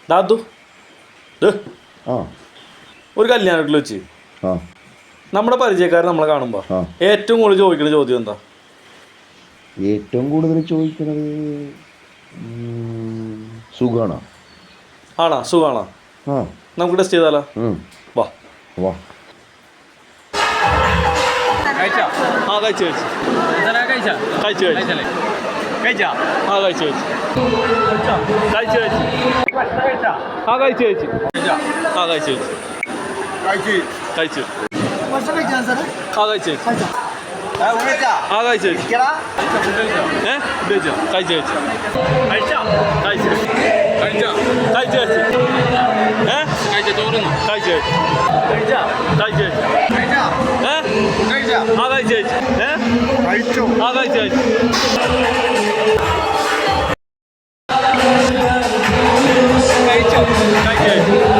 ദാദു ആ ഒരു കല്യാണത്തിൽ വെച്ച് ആ നമ്മുടെ പരിചയക്കാരൻ നമ്മളെ കാണുമ്പോൾ ആ ഏറ്റവും കൂടുതൽ ചോദിക്കുന്ന ചോദ്യം എന്താ? ഏറ്റവും കൂടുതൽ ചോദിക്കുന്നത് സുഖാണോ? ആണോ, സുഖാണോ? ആ നമുക്ക് ടെസ്റ്റ് ചെയ്താലോ? വാ വാ ആ കഴിച്ചു കഴിച്ചു കഴിച്ചു കഴിച്ചു ആ കഴിച്ചു കഴിച്ചു കഴിച്ചു കഴിച്ചു ആ കഴിച്ചു കഴിച്ചു ആ കഴിച്ചു കഴിച്ചു കഴിച്ചു ആ കഴിച്ചു കഴിച്ചു ആ കഴിച്ചു കഴിച്ചു കഴിച്ചോ കഴിച്ചു കഴിച്ചു കഴിച്ചു കഴിച്ചു കഴിച്ചു കഴിച്ചു ചോറുന്നു കഴിച്ചു കഴിച്ചു കഴിച്ചു ആ കഴിച്ചു കഴിച്ചു ആ കഴിച്ചു കഴിച്ചു കഴിച്ചോ കഴിച്ചു കഴിച്ചു